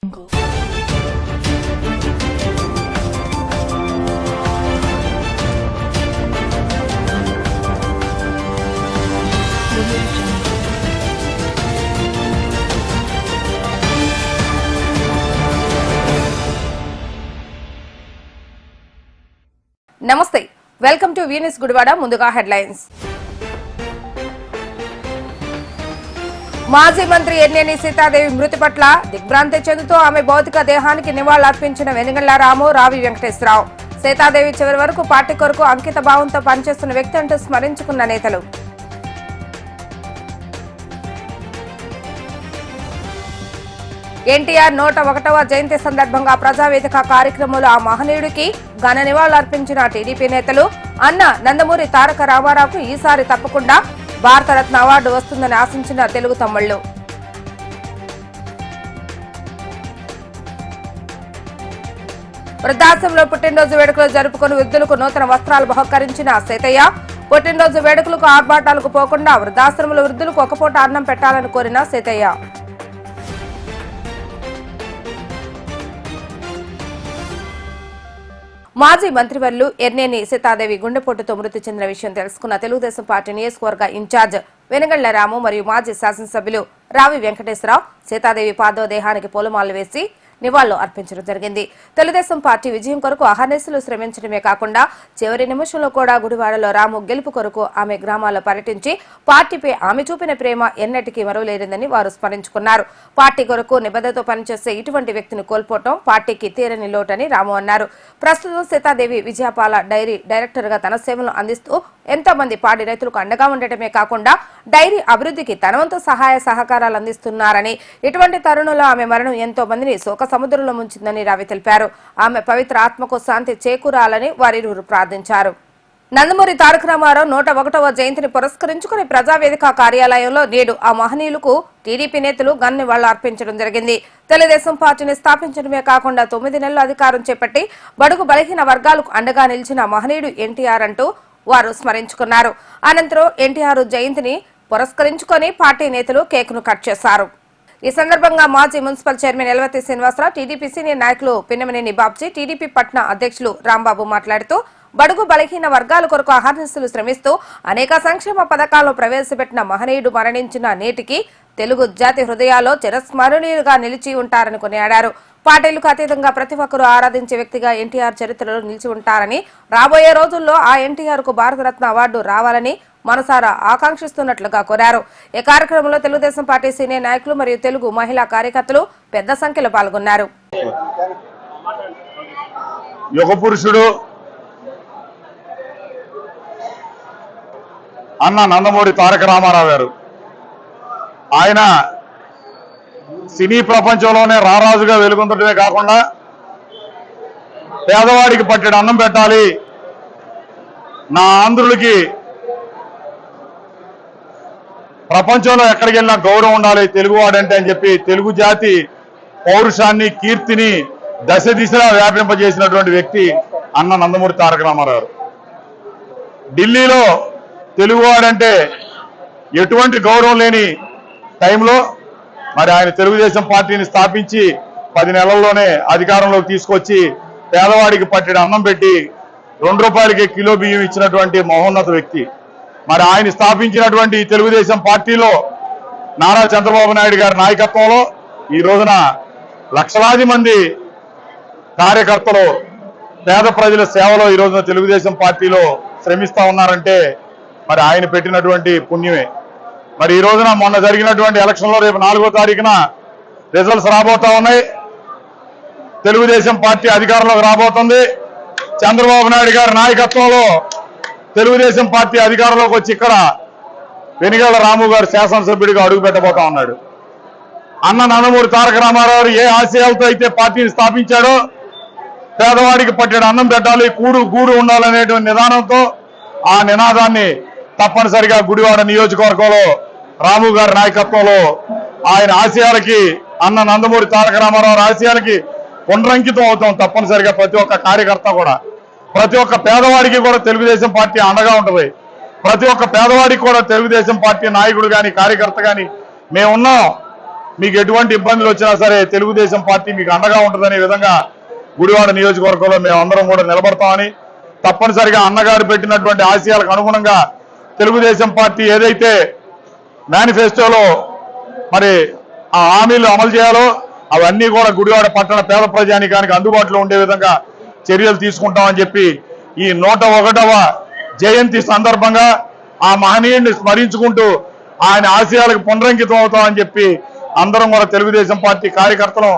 నమస్తే, welcome to Venus Gudivada. ముందుగా headlines. మాజీ మంత్రి ఎర్నేని సీతాదేవి మృతి పట్ల దిగ్భ్రాంతి చెందుతూ ఆమె భౌతిక దేహానికి నివాళులర్పించిన వెనుగళ్ల రాము, రావి వెంకటేశ్వరరావు. సీతాదేవి చివరి వరకు పార్టీ కొరకు అంకిత భావంతో పనిచేస్తున్న వ్యక్తి అంటూ స్మరించుకున్న నేతలు. ఎన్టీఆర్ 101వ జయంతి సందర్భంగా ప్రజావేదిక కార్యక్రమంలో ఆ మహనీయుడికి ఘన నివాళులర్పించిన టీడీపీ నేతలు. అన్న నందమూరి తారక రామారావుకు ఈసారి తప్పకుండా భారతరత్న అవార్డు వస్తుందని ఆశించిన తెలుగు తమ్ముళ్లు. వృద్ధాశ్రమంలో పుట్టినరోజు వేడుకలు జరుపుకుని వృద్ధులకు నూతన వస్త్రాలు బహుకరించిన సీతయ్య. పుట్టినరోజు వేడుకలకు ఆర్భాటాలకు పోకుండా వృద్ధాశ్రమంలో వృద్ధులకు ఒక పూట అన్నం పెట్టాలని కోరిన సీతయ్య. మాజీ మంత్రివర్యులు ఎర్నేని సీతాదేవి గుండెపోటుతో మృతి చెందిన విషయం తెలుసుకున్న తెలుగుదేశం పార్టీ నియోజకవర్గ ఇన్ఛార్జ్ వెనుగళ్ల రాము మరియు మాజీ శాసనసభ్యులు రావి వెంకటేశ్వరరావు సీతాదేవి పార్థివ దేహానికి పూలమాలలు వేసి నివాళులు అర్పించడం జరిగింది. తెలుగుదేశం పార్టీ విజయం కొరకు అహర్నిశలు శ్రమించడమే కాకుండా చివరి నిమిషంలో కూడా గుడివాడలో రాము గెలుపు కొరకు ఆమె గ్రామాల్లో పర్యటించి పార్టీపై ఆమె చూపిన ప్రేమ ఎన్నటికీ మరువలేనిదని వారు స్మరించుకున్నారు. పార్టీ కొరకు నిబద్ధతతో పనిచేసే ఇటువంటి వ్యక్తిని కోల్పోవడం పార్టీకి తీరని లోటని రాము అన్నారు. ప్రస్తుతం సీతాదేవి విజయపాల డైరీ డైరెక్టర్ గా తన సేవలను అందిస్తూ ఎంతో మంది పాడి రైతులకు అండగా ఉండటమే కాకుండా డైరీ అభివృద్ధికి తన వంతు సహాయ సహకారాలు అందిస్తున్నారని, ఇటువంటి తరుణంలో ఆమె మరణం ఎంతో మందిని శోక సముద్రంలో ముంచిందని రావి తెలిపారు. ఆమె పవిత్ర ఆత్మకు శాంతి చేకూరాలని వారిరువురు ప్రార్థించారు. నందమూరి తారక రామారావు 101వ జయంతిని పురస్కరించుకుని ప్రజావేదిక కార్యాలయంలో నేడు ఆ మహనీయులకు టీడీపీ నేతలు ఘన నివాళులు అర్పించడం జరిగింది. తెలుగుదేశం పార్టీని స్థాపించడమే కాకుండా 9 నెలలు అధికారం చేపట్టి బడుగు బలహీన వర్గాలకు అండగా నిలిచిన మహనీయుడు ఎన్టీఆర్ అంటూ వారు స్మరించుకున్నారు. అనంతరం ఎన్టీఆర్ జయంతిని పురస్కరించుకుని పార్టీ నేతలు కేకును కట్ చేశారు. ఈ సందర్భంగా మాజీ municipal chairman Elvathi Srinivasarao, TDP senior నాయకులు పిన్నమనేని బాబ్జీ, టీడీపీ పట్న అధ్యక్షులు రాంబాబు మాట్లాడుతూ బడుగు బలహీన వర్గాల కొరకు అహర్నిశలు శ్రమిస్తూ అనేక సంక్షేమ పథకాలను ప్రవేశపెట్టిన మహనీయుడు మరణించిన నేటికి తెలుగు జాతి హృదయాల్లో చిరస్మరణీయులుగా నిలిచి ఉంటారని కొనియాడారు. పార్టీలకు అతీతంగా ప్రతి ఒక్కరూ ఆరాధించే వ్యక్తిగా ఎన్టీఆర్ చరిత్రలో నిలిచి ఉంటారని, రాబోయే రోజుల్లో ఆ ఎన్టీఆర్ కు భారతరత్న అవార్డు రావాలని మనసారా ఆకాంక్షిస్తున్నట్లుగా కోరారు. ఈ కార్యక్రమంలో తెలుగుదేశం పార్టీ సీనియర్ నాయకులు మరియు తెలుగు మహిళా కార్యకర్తలు పెద్ద సంఖ్యలో పాల్గొన్నారు. యుగ పురుషుడు అన్న నందమూరి తారక రామారావు గారు, ఆయన సినీ ప్రపంచంలోనే రారాజుగా వెలుగొందడమే కాకుండా పేదవాడికి పట్టెడు అన్నం పెట్టాలి, నా ఆంధ్రులకి ప్రపంచంలో ఎక్కడికి వెళ్ళినా గౌరవం ఉండాలి తెలుగువాడంటే అని చెప్పి తెలుగు జాతి పౌరుషాన్ని, కీర్తిని దశ దిశలా వ్యాపింపజేసినటువంటి వ్యక్తి అన్న నందమూరి తారక రామారావు. ఢిల్లీలో తెలుగువాడంటే ఎటువంటి గౌరవం లేని టైంలో మరి ఆయన తెలుగుదేశం పార్టీని స్థాపించి 10 నెలల్లోనే అధికారంలోకి తీసుకొచ్చి పేదవాడికి పట్టెడు అన్నం పెట్టి 2 రూపాయలకి కిలో బియ్యం ఇచ్చినటువంటి మహోన్నత వ్యక్తి. మరి ఆయన స్థాపించినటువంటి తెలుగుదేశం పార్టీలో నారా చంద్రబాబు నాయుడు గారి నాయకత్వంలో ఈ రోజున లక్షలాది మంది కార్యకర్తలు పేద ప్రజల సేవలో ఈ రోజున తెలుగుదేశం పార్టీలో శ్రమిస్తా ఉన్నారంటే మరి ఆయన పెట్టినటువంటి పుణ్యమే. మరి ఈ రోజున మొన్న జరిగినటువంటి ఎలక్షన్లో రేపు 4వ తారీఖున రిజల్ట్స్ రాబోతా ఉన్నాయి. తెలుగుదేశం పార్టీ అధికారంలోకి రాబోతుంది. చంద్రబాబు నాయుడు గారి నాయకత్వంలో తెలుగుదేశం పార్టీ అధికారంలోకి వచ్చి ఇక్కడ వెనుగళ్ల రాము గారు శాసనసభ్యుడిగా అడుగు పెట్టబోతా ఉన్నాడు. అన్న నందమూరి తారక రామారావు ఏ ఆశయాలతో అయితే పార్టీని స్థాపించాడో, పేదవాడికి పట్టెడు అన్నం పెట్టాలి, కూడు గూడు ఉండాలనేటువంటి నిదానంతో ఆ నినాదాన్ని తప్పనిసరిగా గుడివాడ నియోజకవర్గంలో రాము గారి నాయకత్వంలో ఆయన ఆశయాలకి, అన్న నందమూరి తారక రామారావు ఆశయాలకి పునరంకితం అవుతాం. తప్పనిసరిగా ప్రతి ఒక్క కార్యకర్త కూడా, ప్రతి ఒక్క పేదవాడికి కూడా తెలుగుదేశం పార్టీ అండగా ఉంటుంది. ప్రతి ఒక్క పేదవాడికి కూడా తెలుగుదేశం పార్టీ నాయకుడు కానీ కార్యకర్త కానీ మేమున్నాం. మీకు ఎటువంటి ఇబ్బందులు వచ్చినా సరే తెలుగుదేశం పార్టీ మీకు అండగా ఉంటుందనే విధంగా గుడివాడ నియోజకవర్గంలో మేము అందరం కూడా నిలబడతామని, తప్పనిసరిగా అన్నగారు పెట్టినటువంటి ఆశయాలకు అనుగుణంగా తెలుగుదేశం పార్టీ ఏదైతే మేనిఫెస్టోలో మరి ఆ హామీలు అమలు చేయాలో అవన్నీ కూడా గుడివాడ పట్టణ పేద ప్రజానికానికి అందుబాటులో ఉండే విధంగా చర్యలు తీసుకుంటామని చెప్పి ఈ 101వ జయంతి సందర్భంగా ఆ మహనీయుడిని స్మరించుకుంటూ ఆయన ఆశయాలకు పునరంకితం అవుతామని చెప్పి అందరం కూడా తెలుగుదేశం పార్టీ కార్యకర్తలు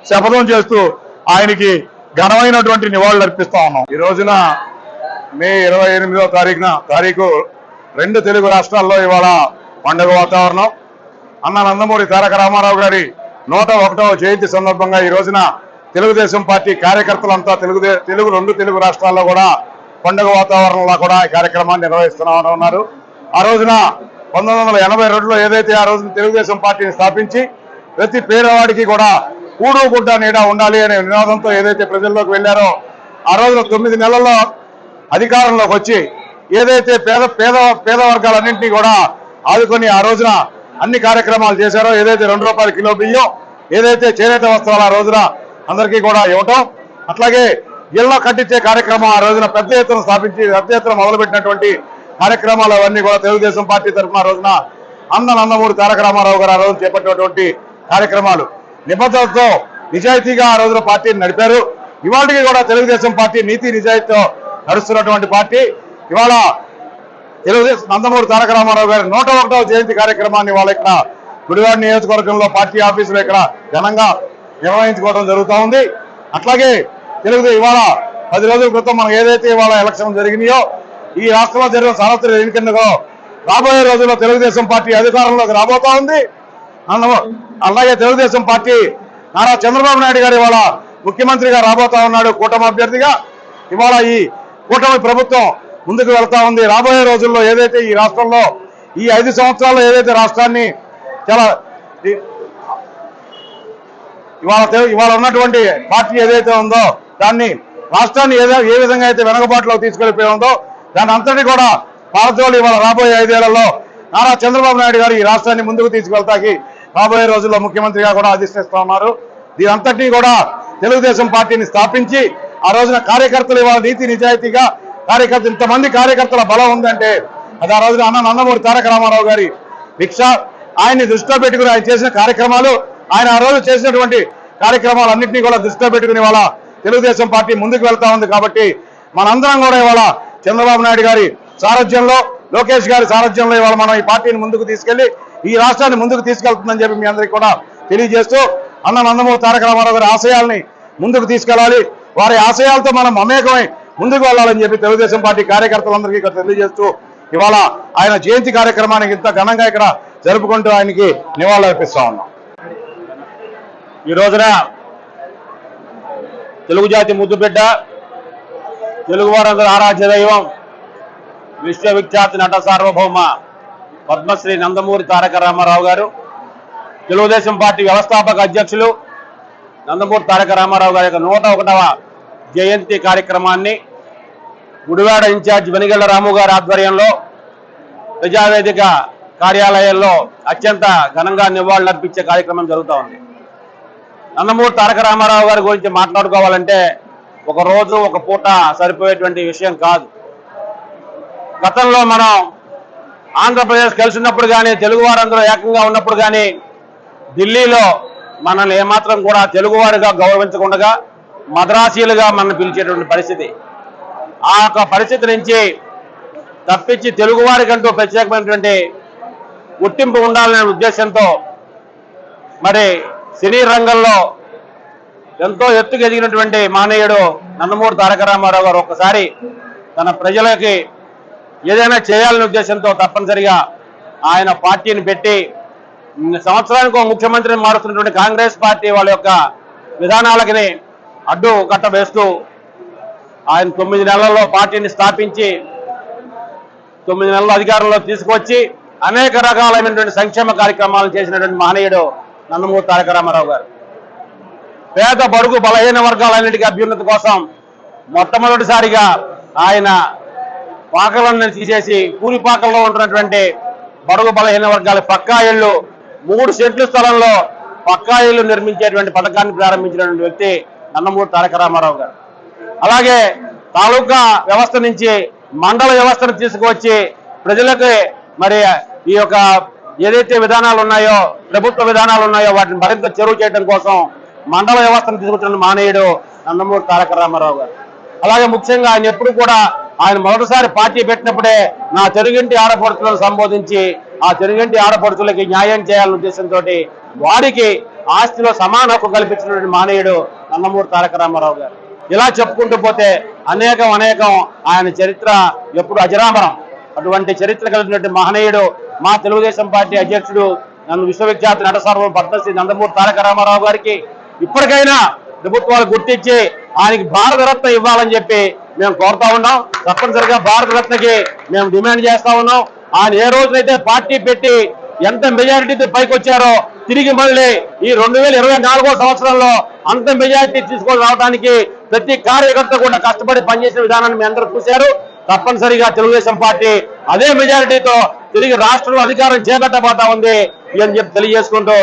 శపథం చేస్తూ ఆయనకి ఘనమైనటువంటి నివాళులు అర్పిస్తా ఉన్నాం. ఈ రోజున మే 28వ తారీఖు 2 తెలుగు రాష్ట్రాల్లో ఇవాళ పండుగ వాతావరణం. అన్న నందమూరి తారక రామారావు గారి 101వ జయంతి సందర్భంగా ఈ రోజున తెలుగుదేశం పార్టీ కార్యకర్తలంతా 2 తెలుగు రాష్ట్రాల్లో కూడా పండుగ వాతావరణంలో కూడా ఈ కార్యక్రమాన్ని నిర్వహిస్తున్నామని ఉన్నారు. ఆ రోజున 1982లో ఏదైతే ఆ రోజున తెలుగుదేశం పార్టీని స్థాపించి ప్రతి పేదవాడికి కూడా కూడు గుడ్డ నీడ ఉండాలి అనే నినాదంతో ఏదైతే ప్రజల్లోకి వెళ్లారో ఆ రోజున 9 నెలల్లో అధికారంలోకి వచ్చి ఏదైతే పేద వర్గాలన్నింటినీ కూడా ఆదుకొని ఆ రోజున అన్ని కార్యక్రమాలు చేశారో, ఏదైతే ₹2 కిలో బియ్యం, ఏదైతే చేనేత వస్త్రాలు ఆ రోజున అందరికీ కూడా ఇవ్వటం, అట్లాగే ఇళ్ల కట్టించే కార్యక్రమం ఆ రోజున పెద్ద ఎత్తున స్థాపించి పెద్ద ఎత్తున మొదలుపెట్టినటువంటి కార్యక్రమాలు అవన్నీ కూడా తెలుగుదేశం పార్టీ తరఫున ఆ రోజున అన్న నందమూరి తారక రామారావు గారు ఆ రోజు చేపట్టినటువంటి కార్యక్రమాలు నిబద్ధతతో నిజాయితీగా ఆ రోజున పార్టీని నడిపారు. ఇవాళకి కూడా తెలుగుదేశం పార్టీ నీతి నిజాయితీతో నడుస్తున్నటువంటి పార్టీ. ఇవాళ తెలుగుదేశం నందమూరి తారక రామారావు గారి 101వ జయంతి కార్యక్రమాన్ని వాళ్ళ ఇక్కడ గుడివాడ నియోజకవర్గంలో పార్టీ ఆఫీసులో ఇక్కడ ఘనంగా నిర్వహించుకోవడం జరుగుతూ ఉంది. అట్లాగే ఇవాళ 10 రోజుల క్రితం మనం ఏదైతే ఇవాళ ఎలక్షన్ జరిగినాయో ఈ రాష్ట్రంలో జరిగిన సార్వత్రిక ఎన్నికల్లో రాబోయే రోజుల్లో తెలుగుదేశం పార్టీ అధికారంలోకి రాబోతా ఉంది. అలాగే తెలుగుదేశం పార్టీ నారా చంద్రబాబు నాయుడు గారు ఇవాళ ముఖ్యమంత్రిగా రాబోతా ఉన్నాడు కూటమి అభ్యర్థిగా. ఇవాళ ఈ కూటమి ప్రభుత్వం ముందుకు వెళ్తా ఉంది. రాబోయే రోజుల్లో ఏదైతే ఈ రాష్ట్రంలో ఈ 5 సంవత్సరాల్లో ఏదైతే రాష్ట్రాన్ని చాలా ఇవాళ ఉన్నటువంటి పార్టీ ఏదైతే ఉందో దాన్ని రాష్ట్రాన్ని ఏ విధంగా అయితే వెనకబాటులోకి తీసుకెళ్లిపోయి ఉందో దాని అంతటి కూడా పాలతోలు ఇవాళ రాబోయే 5 ఏళ్లలో నారా చంద్రబాబు నాయుడు గారు ఈ రాష్ట్రాన్ని ముందుకు తీసుకెళ్తాకి రాబోయే రోజుల్లో ముఖ్యమంత్రిగా కూడా అధిష్టిస్తూ ఉన్నారు. దీని అంతటినీ కూడా తెలుగుదేశం పార్టీని స్థాపించి ఆ రోజున కార్యకర్తలు ఇవాళ నీతి నిజాయితీగా ఇంతమంది కార్యకర్తల బలం ఉందంటే అది ఆ రోజున అన్న నందమూరి తారక రామారావు గారి భిక్ష. ఆయన్ని దృష్టిలో పెట్టుకుని ఆయన చేసిన కార్యక్రమాలు, ఆయన ఆ రోజు చేసినటువంటి కార్యక్రమాలన్నింటినీ కూడా దృష్టిలో పెట్టుకుని ఇవాళ తెలుగుదేశం పార్టీ ముందుకు వెళ్తా ఉంది. కాబట్టి మనందరం కూడా ఇవాళ చంద్రబాబు నాయుడు గారి సారథ్యంలో, లోకేష్ గారి సారథ్యంలో ఇవాళ మనం ఈ పార్టీని ముందుకు తీసుకెళ్లి ఈ రాష్ట్రాన్ని ముందుకు తీసుకెళ్తుందని చెప్పి మీ అందరికీ కూడా తెలియజేస్తూ అన్న నందమూరి తారక రామారావు గారి ఆశయాల్ని ముందుకు తీసుకెళ్లాలి, వారి ఆశయాలతో మనం మమేకమై ముందుకు వెళ్ళాలని చెప్పి తెలుగుదేశం పార్టీ కార్యకర్తలందరికీ ఇక్కడ తెలియజేస్తూ ఇవాళ ఆయన జయంతి కార్యక్రమానికి ఇంత ఘనంగా ఇక్కడ జరుపుకుంటూ ఆయనకి నివాళులు అర్పిస్తా ఉన్నాం. ఈ రోజున తెలుగు జాతి ముద్దుబిడ్డ, తెలుగు వారందరూ ఆరాధ్య దైవం, విశ్వవిఖ్యాత నట సార్వభౌమ పద్మశ్రీ నందమూరి తారక రామారావు గారు, తెలుగుదేశం పార్టీ వ్యవస్థాపక అధ్యక్షులు నందమూరి తారక రామారావు గారి యొక్క 101వ జయంతి కార్యక్రమాన్ని గుడివాడ ఇన్ఛార్జ్ వెనిగళ్ల రాము గారి ఆధ్వర్యంలో ప్రజావేదిక కార్యాలయంలో అత్యంత ఘనంగా నివాళులు అర్పించే కార్యక్రమం జరుగుతూ ఉంది. నందమూరి తారక రామారావు గారి గురించి మాట్లాడుకోవాలంటే ఒక రోజు ఒక పూట సరిపోయేటువంటి విషయం కాదు. గతంలో మనం ఆంధ్రప్రదేశ్ కలిసినప్పుడు కానీ, తెలుగు వారందరూ ఏకంగా ఉన్నప్పుడు కానీ ఢిల్లీలో మనల్ని ఏమాత్రం కూడా తెలుగువారిగా గౌరవించకుండా మద్రాసీలుగా మనం పిలిచేటువంటి పరిస్థితి. ఆ యొక్క పరిస్థితి నుంచి తప్పించి తెలుగువారికంటూ ప్రత్యేకమైనటువంటి గుర్తింపు ఉండాలనే ఉద్దేశంతో మరి సినీ రంగంలో ఎంతో ఎత్తుకు ఎదిగినటువంటి మానవుడు నందమూరి తారక రామారావు గారు ఒక్కసారి తన ప్రజలకి ఏదైనా చేయాలనే ఉద్దేశంతో తప్పనిసరిగా ఆయన పార్టీని పెట్టి సంవత్సరానికి ఒక ముఖ్యమంత్రిని మారుతున్నటువంటి కాంగ్రెస్ పార్టీ వాళ్ళ యొక్క విధానాలకి అడ్డు కట్ట వేస్తూ ఆయన 9 నెలల్లో పార్టీని స్థాపించి 9 నెలల అధికారంలో తీసుకొచ్చి అనేక రకాలైనటువంటి సంక్షేమ కార్యక్రమాలు చేసినటువంటి మహనీయుడు నందమూరి తారక రామారావు గారు. పేద బడుగు బలహీన వర్గాలన్నిటికీ అభ్యున్నతి కోసం మొట్టమొదటిసారిగా ఆయన పాకలను తీసేసి కూలిపాకల్లో ఉంటున్నటువంటి బడుగు బలహీన వర్గాల పక్కా ఇళ్ళు 3 సెంట్ల స్థలంలో పక్కా ఇళ్లు నిర్మించేటువంటి పథకాన్ని ప్రారంభించినటువంటి వ్యక్తి నందమూరి తారక రామారావు గారు. అలాగే తాలూకా వ్యవస్థ నుంచి మండల వ్యవస్థను తీసుకువచ్చి ప్రజలకు మరి ఈ యొక్క ఏదైతే విధానాలు ఉన్నాయో, ప్రభుత్వ విధానాలు ఉన్నాయో వాటిని మరింత చెరువు చేయడం కోసం మండల వ్యవస్థను తీసుకొచ్చిన మానేయుడు నందమూరి తారక రామారావు గారు. అలాగే ముఖ్యంగా ఆయన ఎప్పుడు కూడా ఆయన మొదటిసారి పార్టీ పెట్టినప్పుడే నా తెలుగింటి ఆడపడుచులను సంబోధించి ఆ తెలుగింటి ఆడపడుచులకి న్యాయం చేయాలనే ఉద్దేశంతో వారికి ఆస్తిలో సమాన హక్కు కల్పించినటువంటి మానేయుడు నందమూరి తారక రామారావు గారు. ఇలా చెప్పుకుంటూ పోతే అనేకం ఆయన చరిత్ర ఎప్పుడు అజరామరం. అటువంటి చరిత్ర కలిగినటువంటి మహనీయుడు మా తెలుగుదేశం పార్టీ అధ్యక్షుడు నన్ను విశ్వవిఖ్యాత నట సార్వభౌమ పద్మశ్రీ నందమూరి తారక రామారావు గారికి ఇప్పటికైనా ప్రభుత్వాలు గుర్తించి ఆయనకి భారతరత్న ఇవ్వాలని చెప్పి మేము కోరుతా ఉన్నాం. తప్పనిసరిగా భారతరత్నకి మేము డిమాండ్ చేస్తా ఉన్నాం. ఆయన ఏ రోజునైతే పార్టీ పెట్టి ఎంత మెజారిటీతో పైకి వచ్చారో తిరిగి మళ్ళీ ఈ 2024 సంవత్సరంలో అంత మెజారిటీ తీసుకొని రావడానికి ప్రతి కార్యకర్త కూడా కష్టపడి పనిచేసిన విధానాన్ని మీ అందరూ చూశారు. తప్పనిసరిగా తెలుగుదేశం పార్టీ అదే మెజారిటీతో తిరిగి రాష్ట్రంలో అధికారం చేపట్టబోతా ఉంది అని చెప్పి తెలియజేసుకుంటూ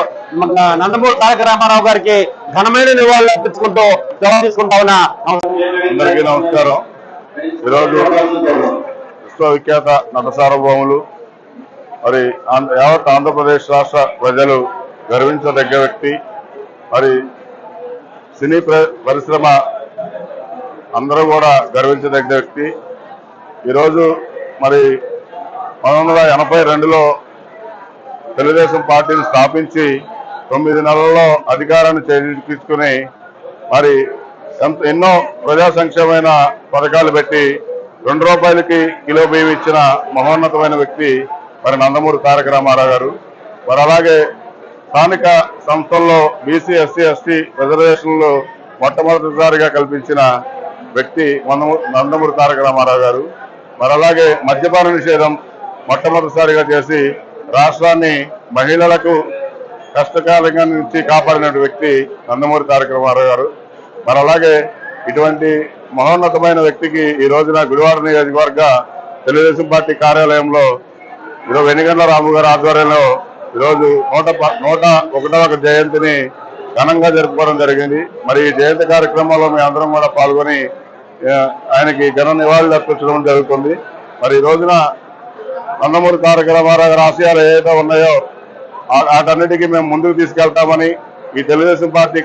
నందమూరి తారక రామారావు గారికి ఘనమైన నివాళులు అర్పించుకుంటూ తీసుకుంటా ఉన్నా. అందరికీ నమస్కారం. ఈరోజు విశ్వవిఖ్యాత నట సార్వభౌములు మరి యావత్ ఆంధ్రప్రదేశ్ రాష్ట్ర ప్రజలు గర్వించదగ్గ వ్యక్తి, మరి సినీ పరిశ్రమ అందరూ కూడా గర్వించదగ్గ వ్యక్తి. ఈరోజు మరి 1982లో తెలుగుదేశం పార్టీని స్థాపించి 9 నెలల్లో అధికారాన్ని చేజిక్కించుకుని మరి ఎన్నో ప్రజా సంక్షేమైన పథకాలు పెట్టి ₹2 కిలో బియ్యం ఇచ్చిన మహోన్నతమైన వ్యక్తి మరి నందమూరి తారక రామారావు గారు. మరి అలాగే స్థానిక సంస్థల్లో బీసీ, ఎస్సీ, ఎస్టీ రిజర్వేషన్లు మొట్టమొదటిసారిగా కల్పించిన వ్యక్తి నందమూరి తారక రామారావు గారు. మరి అలాగే మద్యపాన నిషేధం మొట్టమొదటిసారిగా చేసి రాష్ట్రాన్ని మహిళలకు కష్టకాలంగా నుంచి కాపాడిన వ్యక్తి నందమూరి తారక రామారావు గారు. మరి అలాగే ఇటువంటి మహోన్నతమైన వ్యక్తికి ఈ రోజున గుడివాడ నియోజకవర్గ తెలుగుదేశం పార్టీ కార్యాలయంలో ఈరోజు వెనిగండ్ల రాము గారి ఆధ్వర్యంలో ఈరోజు 101వ జయంతిని ఘనంగా జరుపుకోవడం జరిగింది. మరి ఈ జయంతి కార్యక్రమంలో మీ అందరం కూడా పాల్గొని ఆయనకి ఘన నివాళులు అర్పించడం జరుగుతుంది. మరి ఈ రోజున నందమూరి తారక రామారావు గారి ఆశయాలు ఏదైతే ఉన్నాయో వాటన్నిటికీ మేము ముందుకు తీసుకెళ్తామని ఈ తెలుగుదేశం పార్టీ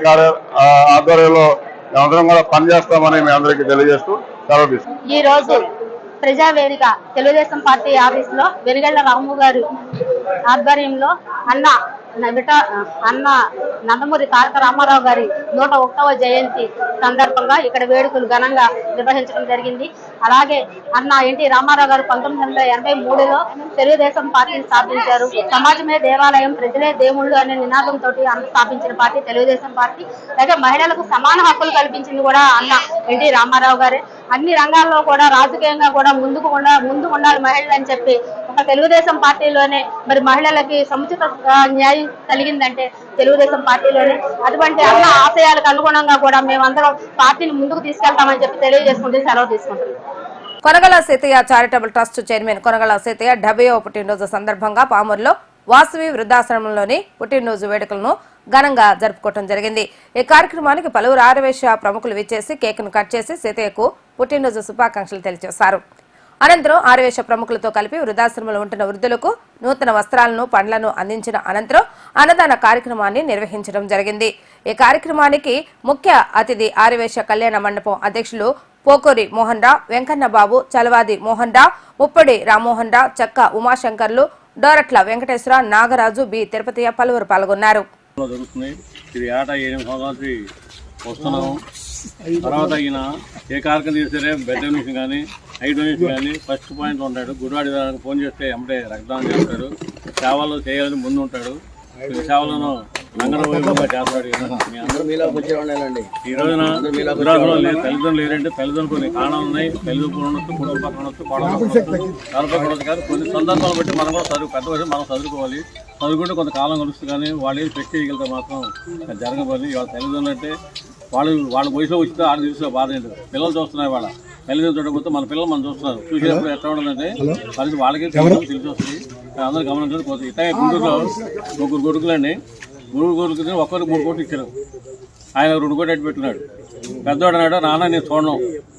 ఆధ్వర్యంలో మేమందరం కూడా పనిచేస్తామని మీ అందరికీ తెలియజేస్తూ సెలవు తీసుకుంటాం. ఈ రోజు ప్రజావేదిక తెలుగుదేశం పార్టీ ఆఫీసులో వెనిగళ్ల రాము గారు ఆధ్వర్యంలో అన్న నందమూరి తారక రామారావు గారి 101వ జయంతి సందర్భంగా ఇక్కడ వేడుకలు ఘనంగా నిర్వహించడం జరిగింది. అలాగే అన్న ఎన్టీ రామారావు గారు 1983లో తెలుగుదేశం పార్టీని స్థాపించారు. సమాజమే దేవాలయం, ప్రజలే దేవుళ్ళు అనే నినాదంతో అన్న స్థాపించిన పార్టీ తెలుగుదేశం పార్టీ. అలాగే మహిళలకు సమాన హక్కులు కల్పించింది కూడా అన్న ఎన్టీ రామారావు గారే. అన్ని రంగాల్లో కూడా రాజకీయంగా కూడా ముందు ఉండాలి మహిళలు అని చెప్పి ఒక తెలుగుదేశం పార్టీలోనే మరి మహిళలకి సముచిత న్యాయం కలిగిందంటే తెలుగుదేశం పార్టీలోనే. అటువంటి అన్న ఆశయాలకు అనుగుణంగా కూడా మేమందరం పార్టీని ముందుకు తీసుకెళ్తామని చెప్పి తెలియజేసుకుంటే సెలవు తీసుకుంటున్నాం. Konagala Seethayya charitable trust chairman Konagala Seethayya 70వ పుట్టినరోజు సందర్భంగా పామూరులో వాసవి వృద్ధాశ్రమంలోని పుట్టినరోజు వేడుకలను ఘనంగా జరుపుకోవడం జరిగింది. ఈ కార్యక్రమానికి పలువురు ఆర్యవేశ ప్రముఖులు విచ్చేసి కేక్ను కట్ చేసి సీతయ్యకు పుట్టినరోజు శుభాకాంక్షలు తెలియజేశారు. అనంతరం ఆర్యవేశ ప్రముఖులతో కలిపి వృద్ధాశ్రమంలో ఉంటున్న వృద్ధులకు నూతన వస్త్రాలను, పండ్లను అందించిన అనంతరం అన్నదాన కార్యక్రమాన్ని నిర్వహించడం జరిగింది. ఈ కార్యక్రమానికి ముఖ్య అతిథి ఆర్యవేశ కళ్యాణ మండపం అధ్యక్షులు పోకూరి మోహన్ రావు, వెంకన్న బాబు, చలవాది మోహన్ రావు, ముప్పడి రామ్మోహన్ రావు, చక్క ఉమాశంకర్లు, డోరట్ల వెంకటేశ్వర, నాగరాజు, బి తిరుపతియ పలువురు పాల్గొన్నారు. వస్తున్నాము. తర్వాత అయిన ఏ కార్యక్రమం చేస్తే బెడ్ డొనేషన్ కానీ ఐ డొనేషన్ కానీ ఫస్ట్ పాయింట్ ఉంటాడు. గుడివాడి ఫోన్ చేస్తే అప్పుడే రక్తదానం చేస్తాడు. సేవలు చేయాలని ముందు ఉంటాడు. సేవలను రంగరంగా చేస్తాడు. ఈ రోజున గుజరాత్లో తల్లిదండ్రులు లేరంటే తల్లిదండ్రులు కొన్ని కారణాలు ఉన్నాయి. తల్లిదండ్రులు ఉండొచ్చు, కుటుంబ పక్కన ఉండొచ్చు, కొడవచ్చు కాదు. కొన్ని సందర్భాలు బట్టి మనం కూడా పెద్ద వయసు మనం చదువుకోవాలి. చదువుకుంటే కొంతకాలం కలుస్తుంది. కానీ వాళ్ళు ఏది పెట్టి చేయగలిగితే మాత్రం జరగబోదు. ఇవాళ తల్లిదండ్రులు అంటే వాళ్ళ వయసులో వచ్చితే ఆడ చూసే బాధ ఏంటి. పిల్లలు చూస్తున్నాయి. వాళ్ళ తల్లిదండ్రులు చూడకపోతే మన పిల్లలు మనం చూస్తున్నారు. చూసేటప్పుడు ఎట్లా ఉండాలంటే పరిస్థితి వాళ్ళకి తెలిసి వస్తుంది. అందరూ గమనించడం పోతుంది. ఇట్లాగే గుంటూరులో 3 కొడుకులండి. గురువుకి ఒక్కరికి 3 కోట్లు ఇచ్చారు. ఆయన 2 కోట్లు అట్టి పెట్టుకున్నాడు. పెద్దోడు అన్నాడు, నాన్న నేను చూడను,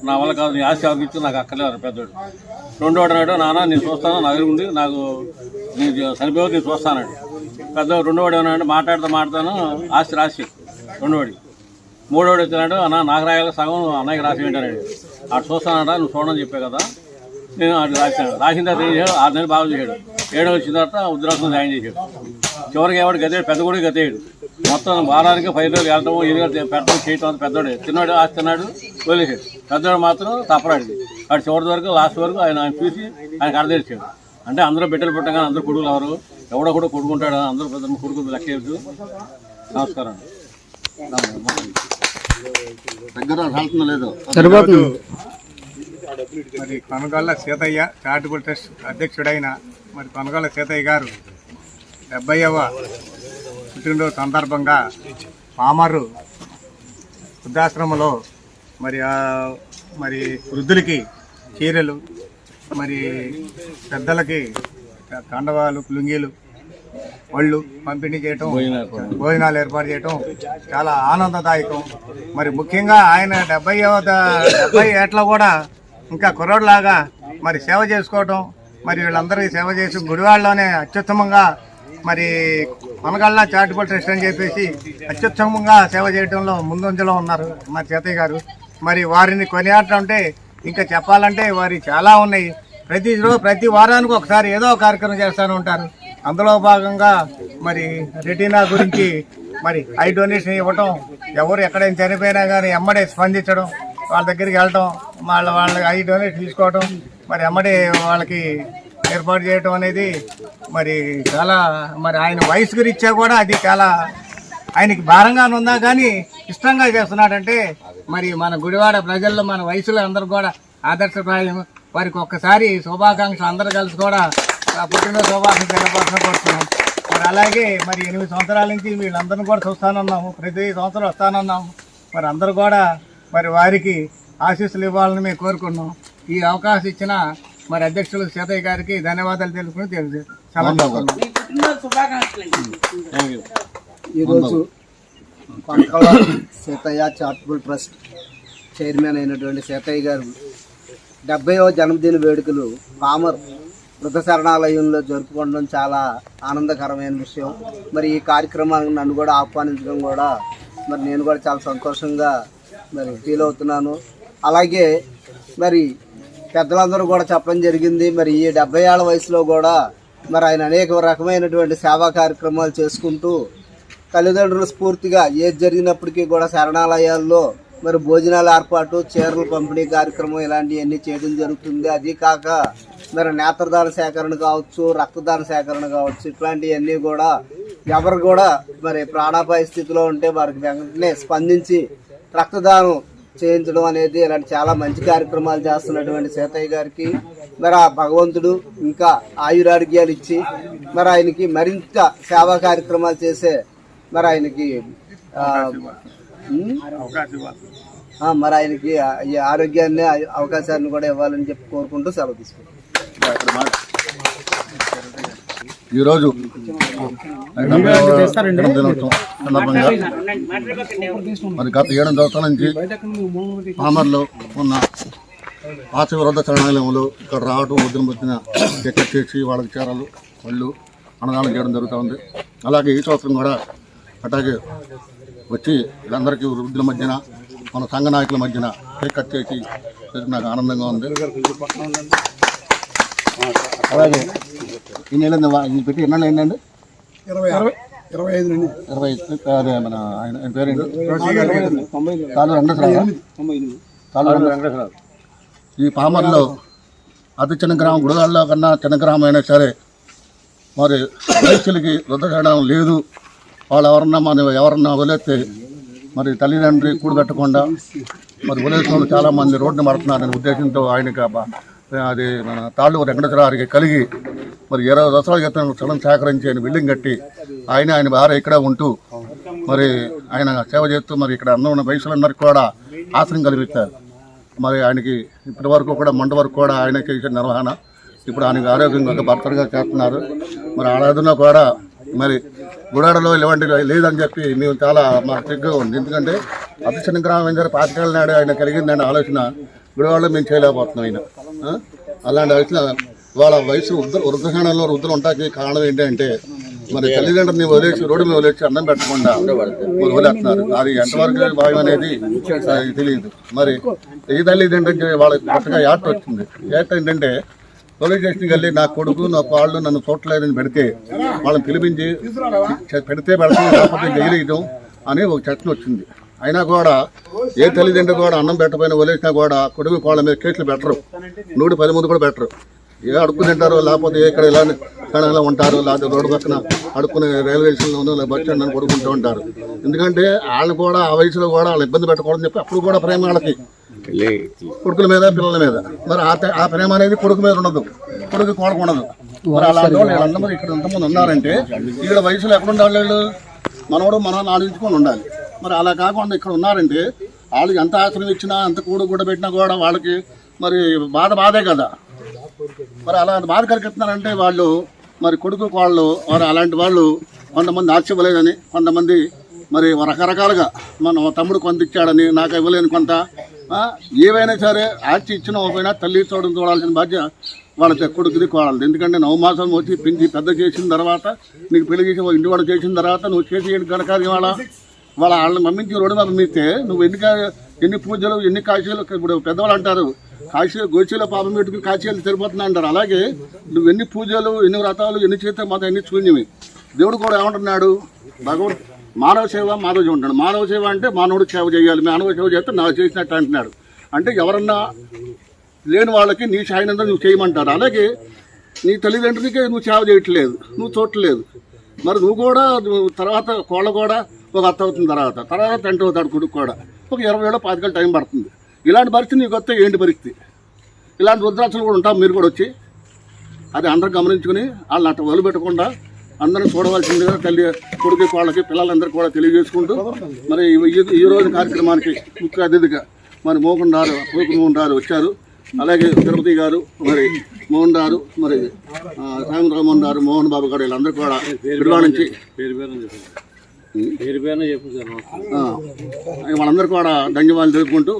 నా వల్ల కాదు, నీ ఆస్తి ఆగిచ్చు, నాకు అక్కర్లేదు పెద్దోడు. రెండోడు అన్నాడు, నాన్న నేను చూస్తాను, నా దగ్గర ఉంది, నాకు నేను చనిపోయి నేను చూస్తానండి. రెండోడు ఏమన్నాడు, మాట్లాడతాను, ఆస్తి రాసి రెండోడి. మూడోడు వచ్చినాడు, అన్న నాకు రాయాలి సగం అన్నయ్యకి రాసి ఏంటన్నాడు. అటు చూస్తానంట, నువ్వు చూడని చెప్పే కదా, నేను అటు రాశాను. రాసిన తర్వాత ఏం చేశాడు, 6 నెలలు బాగా చేశాడు. 7 వచ్చిన తర్వాత ఉద్యోగం జాయిన్ చేశాడు. చివరికి ఎవరు గతేడు, పెద్ద కూడా గతేడు. మొత్తం వారానికి 5 రోజులు వెళ్ళటం, 7 రోజులు పెట్టడం చేయటం అంత పెద్దోడే. చిన్నవాడు ఆస్తున్నాడు, వదిలేసాడు. పెద్దోడు మాత్రం తప్పరాడు. అటు చివరి వరకు లాస్ట్ వరకు ఆయన చూసి ఆయనకు అర్థేసాడు. అంటే అందరూ బిడ్డలు పుట్టగానే అందరూ కొడుకులు ఎవరు, ఎవడో కూడా కొడుకుంటాడు, అందరూ పెద్ద కొడుకులు లెక్కేయచ్చు. నమస్కారం. మరి కొనగొల్ల సీతయ్య చారిటబుల్ ట్రస్ట్ అధ్యక్షుడైన మరి కొనగొల్ల సీతయ్య గారు 70వ పుట్టినరోజు సందర్భంగా పామరు వృద్ధాశ్రమంలో మరి వృద్ధులకి చీరలు, మరి పెద్దలకి కండవాలు, లుంగీలు, ఒళ్ళు పంపిణీ చేయటం, భోజనాలు ఏర్పాటు చేయటం చాలా ఆనందదాయకం. మరి ముఖ్యంగా ఆయన 70 ఏట్లో కూడా ఇంకా కుర్రోడ్లాగా మరి సేవ చేసుకోవటం, మరి వీళ్ళందరికీ సేవ చేసి గుడివాడలోనే అత్యుత్తమంగా మరి కొనగళ్ళ చారిటబుల్ ట్రస్ట్ అని చెప్పేసి అత్యుత్తమంగా సేవ చేయడంలో ముందంజలో ఉన్నారు మరి సీతయ్య గారు. మరి వారిని కొనియాడటం అంటే ఇంకా చెప్పాలంటే వారి చాలా ఉన్నాయి. ప్రతి వారానికి ఒకసారి ఏదో కార్యక్రమం చేస్తూనే ఉంటారు. అందులో భాగంగా మరి రెటీనా గురించి మరి ఐ డొనేషన్ ఇవ్వటం, ఎవరు ఎక్కడైనా చనిపోయినా కానీ ఎమ్మడే స్పందించడం, వాళ్ళ దగ్గరికి వెళ్ళటం, వాళ్ళకి ఐ డొనేషన్ తీసుకోవటం, మరి ఎమ్మడే వాళ్ళకి ఏర్పాటు చేయటం అనేది మరి చాలా మరి ఆయన వయసు గురించా కూడా అది చాలా ఆయనకి భారంగానే ఉందా కానీ ఇష్టంగా చేస్తున్నాడంటే మరి మన గుడివాడ ప్రజల్లో మన వయసులో అందరూ కూడా ఆదర్శప్రాయం. వారికి ఒక్కసారి శుభాకాంక్షలు అందరూ కలిసి కూడా పుట్టినరోజు శుభాకాంక్షలు తెలపాల్సిన. మరి అలాగే మరి 8 సంవత్సరాల నుంచి వీళ్ళందరినీ కూడా చూస్తానన్నాము, ప్రతి సంవత్సరం వస్తానన్నాము. మరి అందరూ కూడా మరి వారికి ఆశీస్సులు ఇవ్వాలని మేము కోరుకున్నాం. ఈ అవకాశం ఇచ్చిన మరి అధ్యక్షులు సీతయ్య గారికి ధన్యవాదాలు తెలుపుకుని ఈరోజు కొనగొల్ల సీతయ్య చారిటబుల్ ట్రస్ట్ చైర్మన్ అయినటువంటి సీతయ్య గారు 70వ జన్మదిన వేడుకలు పామర్ వృద్ధ శరణాలయంలో జరుపుకోవడం చాలా ఆనందకరమైన విషయం. మరి ఈ కార్యక్రమానికి నన్ను కూడా ఆహ్వానించడం కూడా మరి నేను కూడా చాలా సంతోషంగా మరి ఫీల్ అవుతున్నాను. అలాగే మరి పెద్దలందరూ కూడా చెప్పడం జరిగింది. మరి ఈ 70 ఏళ్ల వయసులో కూడా మరి ఆయన అనేక రకమైనటువంటి సేవా కార్యక్రమాలు చేసుకుంటూ తల్లిదండ్రుల స్ఫూర్తిగా ఏది జరిగినప్పటికీ కూడా శరణాలయాల్లో మరి భోజనాల ఏర్పాటు, చీరల పంపిణీ కార్యక్రమం ఇలాంటివన్నీ చేయడం జరుగుతుంది. అది కాక మరి నేత్రదాన సేకరణ కావచ్చు, రక్తదాన సేకరణ కావచ్చు, ఇట్లాంటివన్నీ కూడా ఎవరు కూడా మరి ప్రాణాపాయ స్థితిలో ఉంటే వారికి వెంటనే స్పందించి రక్తదానం చేయించడం అనేది ఇలాంటి చాలా మంచి కార్యక్రమాలు చేస్తున్నటువంటి సీతయ్య గారికి మరి ఆ భగవంతుడు ఇంకా ఆయురారోగ్యాలు ఇచ్చి మరి ఆయనకి మరింత సేవా కార్యక్రమాలు చేసే మరి ఆయనకి మరి ఆయనకి ఈ ఆరోగ్యాన్ని అవకాశాన్ని కూడా ఇవ్వాలని చెప్పి కోరుకుంటూ సెలవు తీసుకుంటాం. ఈరోజు సందర్భంగా మరి గత 7 సంవత్సరాల నుంచి పామర్లో ఉన్న పాత వృద్ధ శరణాలయంలో ఇక్కడ రావడం, వచ్చిన టికెట్ చేసి వాళ్ళకి చీరలు, పళ్ళు అన్నదానం చేయడం జరుగుతుంది. అలాగే ఈ సంవత్సరం కూడా అట్లాగే వచ్చి వీళ్ళందరికీ వృద్ధుల మధ్యన మన సంఘ నాయకుల మధ్యన కేక్ కట్ చేసి నాకు ఆనందంగా ఉంది. అలాగే ఈ నెల పెట్టి ఎన్నాళ్ళు ఏంటండి? 25 అదే మన ఆయన పేరేంటి? తాలూరు వెంకటేశ్వరరావు. ఈ పామర్లో అతి చిన్న గ్రామం, గుడివాడలో కన్నా చిన్న గ్రామం అయినా సరే మరి వయసులకి వృద్ధ చేయడం లేదు. వాళ్ళు ఎవరన్నా వదిలేస్తే మరి తల్లిదండ్రి కూడబెట్టకుండా మరి వదిలేసిన వాళ్ళు చాలామంది రోడ్డుని పడుతున్నారనే ఉద్దేశంతో ఆయనకి అది మన తాళ్ళూరు వెంకటేశ్వరరావుకి కలిగి మరి 20 సంవత్సరాల క్రితం స్థలం సేకరించి ఆయన బిల్డింగ్ కట్టి ఆయన భార్య ఇక్కడ ఉంటూ మరి ఆయన సేవ చేస్తూ మరి ఇక్కడ ఉన్న వయసులందరికీ కూడా ఆశ్రయం కల్పిస్తారు. మరి ఆయనకి ఇప్పటి వరకు కూడా మంట వరకు కూడా ఆయన చేసిన నిర్వహణ ఇప్పుడు ఆయనకి ఆరోగ్యంగా భర్తగా చేస్తున్నారు. మరి ఆరాధన కూడా మరి గుడాడలో ఇలాంటి లేదని చెప్పి మేము చాలా మాకు సిగ్గుగా ఉంది. ఎందుకంటే అతి చిన్న గ్రామం ఏం జరిగి 25 ఏళ్ళ నాడు ఆయన కలిగిందని ఆలోచన గుడివాడలో మేము చేయలేకపోతున్నాం. ఆయన అలాంటి ఆలోచన వాళ్ళ వయసు వృద్ధకాలంలో వృద్ధులు ఉంటాకి కారణం ఏంటంటే మరి తల్లిదండ్రులని వదిలేసి రోడ్డు మీద వదిలేసి అన్నం పెట్టకుండా వదిలేస్తున్నారు. అది ఎంతవరకు భావం అనేది తెలియదు. మరి ఈ తల్లి ఏంటంటే వాళ్ళకి కొత్తగా యాక్ట్ వచ్చింది. యాక్ట్ ఏంటంటే పోలీస్ స్టేషన్కి వెళ్ళి నా కొడుకు నా కాళ్ళు నన్ను చూడలేదని పెడితే వాళ్ళని పిలిపించి పెడితే పెడతాం లేకపోతే జైలుయటం అని ఒక చట్టం వచ్చింది. అయినా కూడా ఏ తల్లిదండ్రులు కూడా అన్నం పెట్టకపోయినా వదిలేసినా కూడా కొడుకు కాళ్ళ మీద కేసులు పెట్టరు, 110 మంది కూడా పెట్టరు. ఏ అడుక్కు తింటారు, లేకపోతే ఇక్కడ ఇలాంటి స్థానంలో ఉంటారు, లేకపోతే రోడ్డు పక్కన అడుక్కుని రైల్వే స్టేషన్లోనూ బస్ స్టాండ్ అని పడుకుంటూ ఉంటారు. ఎందుకంటే వాళ్ళు కూడా ఆ వయసులో కూడా వాళ్ళు ఇబ్బంది పెట్టకూడదని చెప్పి అప్పుడు కూడా ప్రేమ వాళ్ళకి కొడుకుల మీద పిల్లల మీద. మరి ఆ ప్రేమ అనేది కొడుకు మీద ఉండదు, కొడుకు కోడకు ఉండదు. మరి అలాంటి వాళ్ళు వీళ్ళందరూ ఇక్కడ ఎంతమంది ఉన్నారంటే ఇక్కడ వయసులో ఎక్కడ ఉండాలి వాళ్ళు? మనోడు మనం ఆలోచించుకొని ఉండాలి. మరి అలా కాకుండా ఇక్కడ ఉన్నారంటే వాళ్ళకి ఎంత ఆశ్రయం ఇచ్చినా ఎంత కూడు కూడా పెట్టినా కూడా వాళ్ళకి మరి బాధే కదా. మరి అలా బాధ కలిగిస్తున్నారంటే వాళ్ళు మరి కొడుకు వాళ్ళు వారు అలాంటి వాళ్ళు కొంతమంది ఆశివ్వలేదని, కొంతమంది మరి రకరకాలుగా మన తమ్ముడు కొంత ఇచ్చాడని నాకు ఇవ్వలేని కొంత, ఏవైనా సరే ఆర్చి ఇచ్చిన పోయినా తల్లి చూడాల్సిన బాధ్యత వాళ్ళ కొడుకుది కోడాలి. ఎందుకంటే 9 మాసం వచ్చి పెంచి పెద్ద చేసిన తర్వాత నీకు పెళ్లి చేసి ఇంటి వాడు చేసిన తర్వాత నువ్వు చేసి కనుక వాళ్ళని పంపించి రోడ్డు మీద పంపిస్తే నువ్వు ఎన్ని పూజలు ఎన్ని కాశీలు, ఇప్పుడు పెద్దవాళ్ళు అంటారు గోచీలో పాపం పెట్టుకుని కాశీలు సరిపోతున్నా అంటారు. అలాగే నువ్వు ఎన్ని పూజలు ఎన్ని వ్రతాలు ఎన్ని చేస్తే మాత్రం ఎన్ని శూన్యమే. దేవుడు కూడా ఏమంటున్నాడు? భగవంతు మానవ సేవ మాధవ ఉంటాడు. మానవ సేవ అంటే మానవుడు సేవ చేయాలి, మానవ సేవ చేస్తే నాకు చేసినట్టు అంటున్నాడు. అంటే ఎవరన్నా లేని వాళ్ళకి నీ సాయనంతా నువ్వు చేయమంటారు. అలాగే నీ తల్లిదండ్రులకి నువ్వు సేవ చేయట్లేదు, నువ్వు చూడట్లేదు. మరి నువ్వు కూడా తర్వాత కోళ్ళ కూడా ఒక అత్త అవుతుంది, తర్వాత తండ్రి అవుతాడు కొడుకు కూడా. ఒక 20 ఏళ్ళ 25 ఏళ్ళ టైం పడుతుంది. ఇలాంటి పరిస్థితి నీకు వస్తే ఏంటి పరిస్థితి? ఇలాంటి రుద్రాక్షలు కూడా ఉంటాం మీరు కూడా వచ్చి. అది అందరూ గమనించుకుని వాళ్ళని అట్లా వదిలి పెట్టకుండా అందరూ చూడవలసిందిగా తల్లి కొడుకు వాళ్ళకి పిల్లలందరూ కూడా తెలియజేసుకుంటూ మరి ఈ రోజు కార్యక్రమానికి ముఖ్య అతిథిగా మరి మోహన్ గారు వచ్చారు. అలాగే తిరుపతి గారు, మరి మోహన్ గారు, మరి రామోహన్ గారు, మోహన్ బాబు గారు, వీళ్ళందరూ కూడా విడుదల నుంచి వాళ్ళందరూ కూడా ధన్యవాదాలు తెలుపుకుంటూ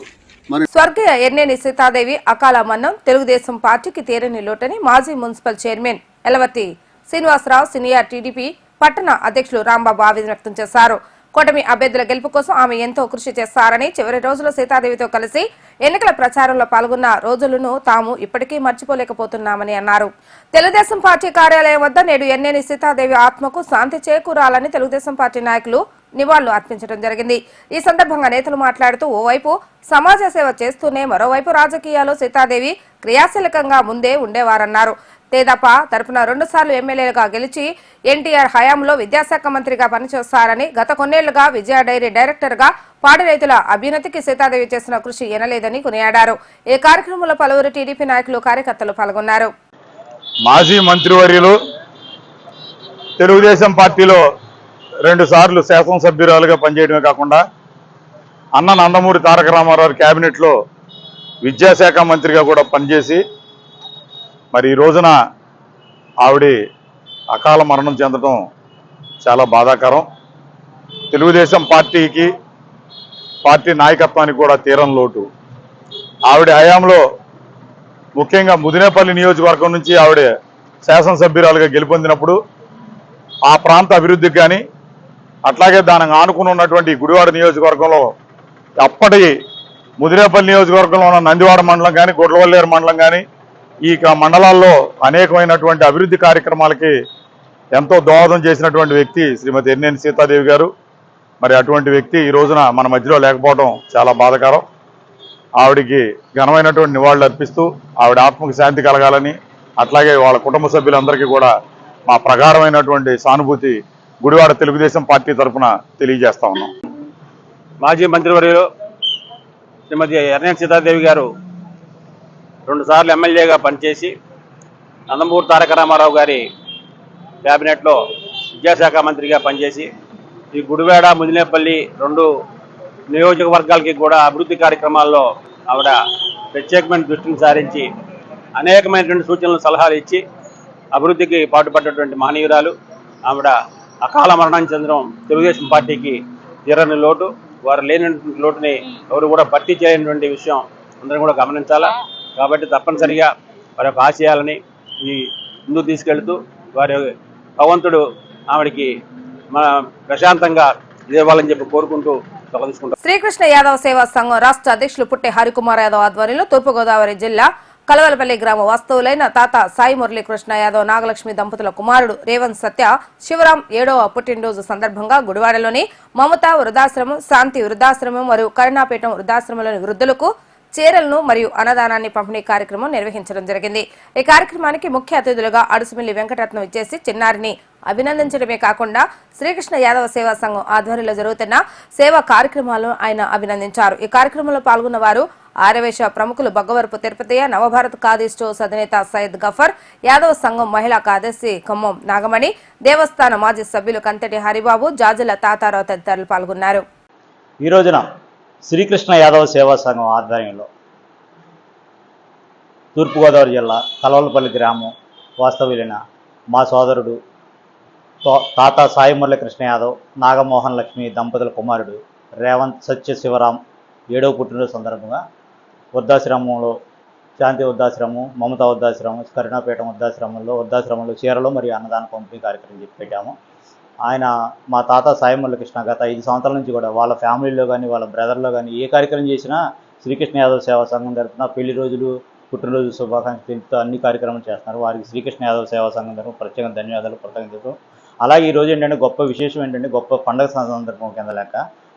స్వర్గీయ ఎర్నేని సీతాదేవి అకాల మరణం తెలుగుదేశం పార్టీకి తీరని లోటని మాజీ municipal chairman Elavarthi Srinivasarao, senior TDP పట్టణ అధ్యక్షులు రాంబాబు ఆవేదన వ్యక్తం చేశారు. కూటమి అభ్యర్థుల గెలుపు కోసం ఆమె ఎంతో కృషి చేస్తారని, చివరి రోజుల్లో సీతాదేవితో కలిసి ఎన్నికల ప్రచారంలో పాల్గొన్న రోజులను తాము ఇప్పటికీ మర్చిపోలేకపోతున్నామని అన్నారు. తెలుగుదేశం పార్టీ కార్యాలయం వద్ద నేడు ఎర్నేని సీతాదేవి ఆత్మకు శాంతి చేకూరాలని తెలుగుదేశం పార్టీ నాయకులు నివాళులు అర్పించడం జరిగింది. ఈ సందర్భంగా నేతలు మాట్లాడుతూ ఓవైపు సమాజ సేవ చేస్తూనే మరోవైపు రాజకీయాల్లో సీతాదేవి క్రియాశీలకంగా ముందే ఉండేవారన్నారు. తేదప తరపున 2 సార్లు ఎమ్మెల్యేలుగా గెలిచి ఎన్టీఆర్ హయాంలో విద్యాశాఖ మంత్రిగా పనిచేస్తారని, గత కొన్నేళ్లుగా విజయ డైరీ డైరెక్టర్ గా పాడి రైతుల అభ్యున్నతికి సీతాదేవి చేసిన కృషి ఎనలేదని కొనియాడారు. ఈ కార్యక్రమంలో పలువురు టీడీపీ నాయకులు, కార్యకర్తలు పాల్గొన్నారు. మాజీ మంత్రివర్యులు తెలుగుదేశం పార్టీలో 2 సార్లు శాసనసభ్యురాలుగా పనిచేయడమే కాకుండా అన్న నందమూరి తారక రామారావు కేబినెట్లో విద్యాశాఖ మంత్రిగా కూడా పనిచేసి మరి ఈ రోజున ఆవిడ అకాల మరణం చెందడం చాలా బాధాకరం. తెలుగుదేశం పార్టీకి, పార్టీ నాయకత్వానికి కూడా తీరని లోటు. ఆవిడ హయాంలో ముఖ్యంగా ముదినేపల్లి నియోజకవర్గం నుంచి ఆవిడ శాసనసభ్యురాలుగా గెలుపొందినప్పుడు ఆ ప్రాంత అభివృద్ధికి కానీ, అట్లాగే దానికి ఆనుకుని ఉన్నటువంటి గుడివాడ నియోజకవర్గంలో అప్పటి ముదినేపల్లి నియోజకవర్గంలో ఉన్న నందివాడ మండలం కానీ, గుడ్లవల్లేరు మండలం కానీ, ఈ మండలాల్లో అనేకమైనటువంటి అభివృద్ధి కార్యక్రమాలకి ఎంతో దోహదం చేసినటువంటి వ్యక్తి శ్రీమతి ఎర్నేని సీతాదేవి గారు. మరి అటువంటి వ్యక్తి ఈ రోజున మన మధ్యలో లేకపోవడం చాలా బాధాకరం. ఆవిడికి ఘనమైనటువంటి నివాళులు అర్పిస్తూ ఆవిడ ఆత్మకు శాంతి కలగాలని, అట్లాగే వాళ్ళ కుటుంబ సభ్యులందరికీ కూడా మా ప్రగాఢమైనటువంటి సానుభూతి గుడివాడ తెలుగుదేశం పార్టీ తరఫున తెలియజేస్తా ఉన్నాం. మాజీ మంత్రివర్యులు శ్రీమతి ఎర్నేని సీతాదేవి గారు 2 సార్లు ఎమ్మెల్యేగా పనిచేసి నందమూరి తారక రామారావు గారి క్యాబినెట్లో విద్యాశాఖ మంత్రిగా పనిచేసి ఈ గుడివాడ, ముదినేపల్లి 2 నియోజకవర్గాలకి కూడా అభివృద్ధి కార్యక్రమాల్లో ఆవిడ ప్రత్యేకమైన దృష్టిని సారించి అనేకమైనటువంటి సూచనలు, సలహాలు ఇచ్చి అభివృద్ధికి పాటుపడ్డటువంటి మహనీయురాలు. ఆవిడ అకాల మరణం చెందడం తెలుగుదేశం పార్టీకి తీరని లోటు. వారు లేనటువంటి లోటుని ఎవరు కూడా భర్తీ చేయనటువంటి విషయం అందరం కూడా గమనించాలా. కాబట్టి తప్పనిసరిగా వారి యొక్క ఆశయాలని ఈ ముందుకు తీసుకెళ్తూ వారి భగవంతుడు ఆవిడికి ప్రశాంతంగా ఇవ్వాలని చెప్పి కోరుకుంటూ తీసుకుంటాం. శ్రీకృష్ణ యాదవ్ సేవా సంఘం రాష్ట్ర అధ్యక్షులు పుట్టె హరికుమార్ యాదవ్ ఆధ్వర్యంలో తూర్పుగోదావరి జిల్లా కలవలపల్లి గ్రామ వస్తువులైన తాత సాయి మురళీకృష్ణ యాదవ్ నాగలక్ష్మి దంపతుల కుమారుడు రేవంత్ సత్య శివరాం 7వ పుట్టినరోజు సందర్భంగా గుడివాడలోని మమతా వృద్ధాశ్రమం, శాంతి వృద్ధాశ్రమం మరియు కరుణాపీఠం వృద్ధాశ్రమంలోని వృద్ధులకు చీరలను మరియు అన్నదానాన్ని పంపిణీ కార్యక్రమం నిర్వహించడం జరిగింది. ఈ కార్యక్రమానికి ముఖ్య అతిథులుగా అడుసుమిల్లి వెంకటరత్నం ఇచ్చేసి చిన్నారిని అభినందించడమే కాకుండా శ్రీకృష్ణ యాదవ సేవా సంఘం ఆధ్వర్యంలో జరుగుతున్న సేవా కార్యక్రమాలను ఆయన అభినందించారు. ఈ కార్యక్రమంలో పాల్గొన్న వారు ఆర్యవేశ ప్రముఖులు బగ్గవరపు తిరుపతయ్య, నవభారత్ ఖాదీ స్టోర్స్ అధినేత సయ్యద్ గఫర్, యాదవ సంఘం మహిళా కార్యదర్శి ఖమ్మం నాగమణి, దేవస్థాన మాజీ సభ్యులు కంతటి హరిబాబు, జాజుల తాతారావు తదితరులు పాల్గొన్నారు. ఈ రోజున శ్రీకృష్ణ యాదవ సేవా సంఘం ఆధ్వర్యంలో తూర్పుగోదావరి జిల్లా కలవలపల్లి గ్రామం వాస్తవ్యులైన మా సోదరుడు తాత సాయి మురళీకృష్ణ యాదవ్, నాగమోహన్ లక్ష్మి దంపతుల కుమారుడు రేవంత్ సత్య శివరాం 7వ పుట్టినరోజు సందర్భంగా వృద్ధాశ్రమంలో శాంతి వృద్ధాశ్రమం, మమతా వృద్ధాశ్రమం, కరుణాపీఠం వృద్ధాశ్రమంలో చీరలు మరియు అన్నదాన పంపిణీ కార్యక్రమం చెప్పి పెట్టాము. ఆయన మా తాత సాయి మురళీకృష్ణ గత 5 సంవత్సరాల నుంచి కూడా వాళ్ళ ఫ్యామిలీలో కానీ వాళ్ళ బ్రదర్లో కానీ ఏ కార్యక్రమం చేసినా శ్రీకృష్ణ యాదవ్ సేవా సంఘం తరఫున పెళ్లి రోజులు, పుట్టినరోజు శుభాకాంక్షలు తెలుపుతూ అన్ని కార్యక్రమాలు చేస్తున్నారు. వారికి శ్రీకృష్ణ యాదవ్ సేవా సంఘం తరఫున ప్రత్యేక ధన్యవాదాలు, కృతజ్ఞతలు. అలాగే ఈరోజు ఏంటంటే గొప్ప విశేషం ఏంటంటే గొప్ప పండుగ సందర్భం కింద లెక్క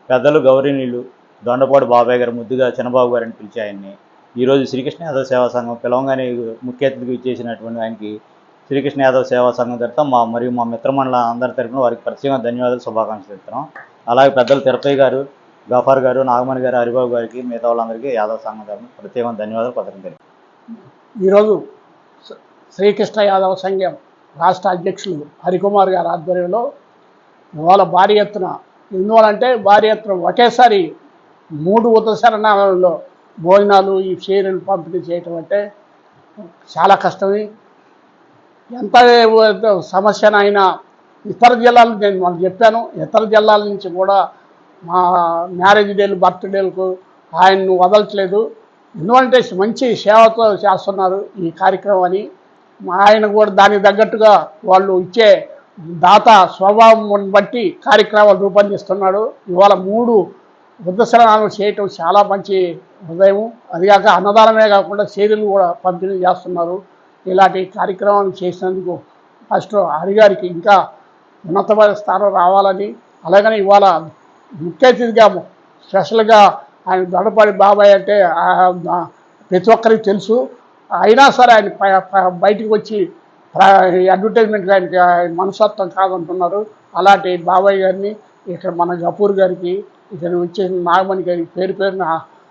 పెద్దలు గౌరవనీయులు దొండపాడు బాబాయ్ గారు ముద్దుగా చిన్నబాబు గారిని పిలిచి ఆయన్ని ఈరోజు శ్రీకృష్ణ యాదవ్ సేవా సంఘం పిలవగానే ముఖ్య అతిథిగా ఇచ్చేసినటువంటి ఆయనకి శ్రీకృష్ణ యాదవ్ సేవా సంఘం తరఫున మరియు మా మిత్రమండల అందరి తరఫున వారికి ప్రత్యేకంగా ధన్యవాదాలు, శుభాకాంక్షలు చెప్తున్నాం. అలాగే పెద్దలు తిరుపతి గారు, గఫార్ గారు, నాగమణి గారు, హరిబాబు గారికి, మిగతా వాళ్ళందరికీ యాదవ్ సంఘం తరఫున ప్రత్యేకంగా ధన్యవాదాలు, కృతజ్ఞతలు. ఈరోజు శ్రీకృష్ణ యాదవ్ సంఘం రాష్ట్ర అధ్యక్షులు హరికుమార్ గారి ఆధ్వర్యంలో ఇవాళ భారీ ఎత్తున ఎందువలంటే భారీ ఎత్తున ఒకేసారి 3 ఉదశరణాలలో భోజనాలు ఈ చీరలు పంపిణీ చేయటం అంటే చాలా కష్టమే. ఎంత సమస్యనైనా ఇతర జిల్లాలు నేను మనం చెప్పాను, ఇతర జిల్లాల నుంచి కూడా మా మ్యారేజ్ డేలు, బర్త్డేలకు ఆయన్ను వదలట్లేదు. ఎందుకంటే మంచి సేవతో చేస్తున్నారు ఈ కార్యక్రమాన్ని. ఆయన కూడా దానికి తగ్గట్టుగా వాళ్ళు ఇచ్చే దాత స్వభావం బట్టి కార్యక్రమాలు రూపొందిస్తున్నాడు. ఇవాళ 3 వృద్ధశ్రమాలు చేయటం చాలా మంచి హృదయం. అదిగాక అన్నదానమే కాకుండా చీరలు కూడా పంపిణీ చేస్తున్నారు. ఇలాంటి కార్యక్రమాలు చేసినందుకు ఫస్ట్ హరిగారికి ఇంకా ఉన్నతమైన స్థానం రావాలని, అలాగని ఇవాళ ముఖ్య అతిథిగా స్పెషల్గా ఆయన దొండపాడి బాబాయ్ అంటే ప్రతి ఒక్కరికి తెలుసు. అయినా సరే ఆయన బయటికి వచ్చి అడ్వర్టైజ్మెంట్గా ఆయనకి మనస్తత్వం కాదంటున్నారు. అలాంటి బాబాయ్ గారిని ఇక్కడ మన గపూర్ గారికి, ఇక్కడ వచ్చేసిన నాగమణి గారికి, పేరున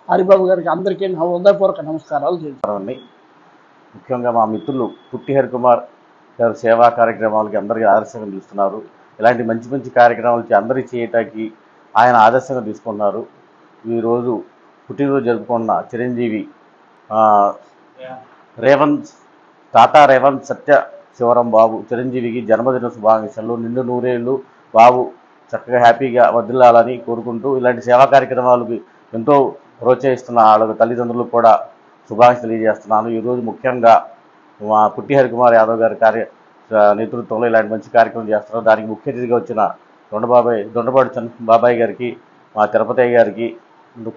హరిబాబు గారికి అందరికీ నా హృదయపూర్వక నమస్కారాలు చేస్తాను. ముఖ్యంగా మా మిత్రులు పుట్టి హరికుమార్ గారు సేవా కార్యక్రమాలకి అందరికీ ఆదర్శంగా నిలుస్తున్నారు. ఇలాంటి మంచి మంచి కార్యక్రమాలు అందరికీ చేయటానికి ఆయన ఆదర్శంగా తీసుకున్నారు. ఈరోజు పుట్టినరోజు జరుపుకున్న చిరంజీవి రేవంత్ సత్య శివరాం బాబు చిరంజీవికి జన్మదిన శుభాకాంక్షలు. నిండు 100 ఏళ్ళు బాబు చక్కగా హ్యాపీగా వదిలాలని కోరుకుంటూ ఇలాంటి సేవా కార్యక్రమాలకి ఎంతో ప్రోత్సహిస్తున్న వాళ్ళ తల్లిదండ్రులకు కూడా శుభాకాంక్షలు తెలియజేస్తున్నాను. ఈరోజు ముఖ్యంగా మా పుట్టి హరికుమార్ యాదవ్ గారి నేతృత్వంలో ఇలాంటి మంచి కార్యక్రమం చేస్తున్నారు. దానికి ముఖ్య అతిథిగా వచ్చిన దొండపాడు బాబాయ్ గారికి, మా తిరుపతి గారికి,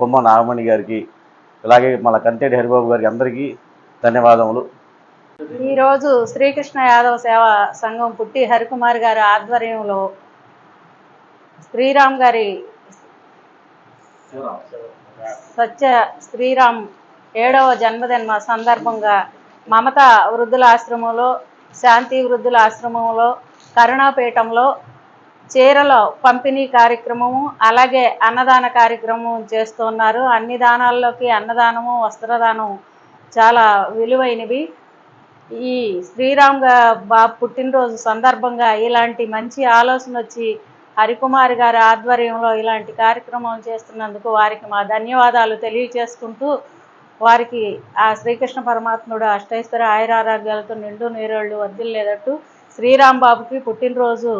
కొమ్మ నాగమణి గారికి, అలాగే మన కంటేటి హరిబాబు గారికి అందరికీ ధన్యవాదములు. ఈరోజు శ్రీకృష్ణ యాదవ్ సేవా సంఘం పుట్టి హరికుమార్ గారి ఆధ్వర్యంలో శ్రీరామ్ గారి శ్రీరామ్ 7వ జన్మదిన సందర్భంగా మమతా వృద్ధుల ఆశ్రమంలో, శాంతి వృద్ధుల ఆశ్రమంలో, కరుణాపీఠంలో చీరల పంపిణీ కార్యక్రమము, అలాగే అన్నదాన కార్యక్రమం చేస్తున్నారు. అన్ని దానాల్లోకి అన్నదానము, వస్త్రదానం చాలా విలువైనవి. ఈ శ్రీరామ్ బాబు పుట్టినరోజు సందర్భంగా ఇలాంటి మంచి ఆలోచన వచ్చి హరికుమార్ గారి ఆధ్వర్యంలో ఇలాంటి కార్యక్రమం చేస్తున్నందుకు వారికి మా ధన్యవాదాలు తెలియజేసుకుంటూ, వారికి ఆ శ్రీకృష్ణ పరమాత్ముడు అష్టైశ్వర్య ఆయురారోగ్యాలతో నిండు నీరేళ్లు వదిలేదట్టు శ్రీరామ్ బాబుకి పుట్టినరోజు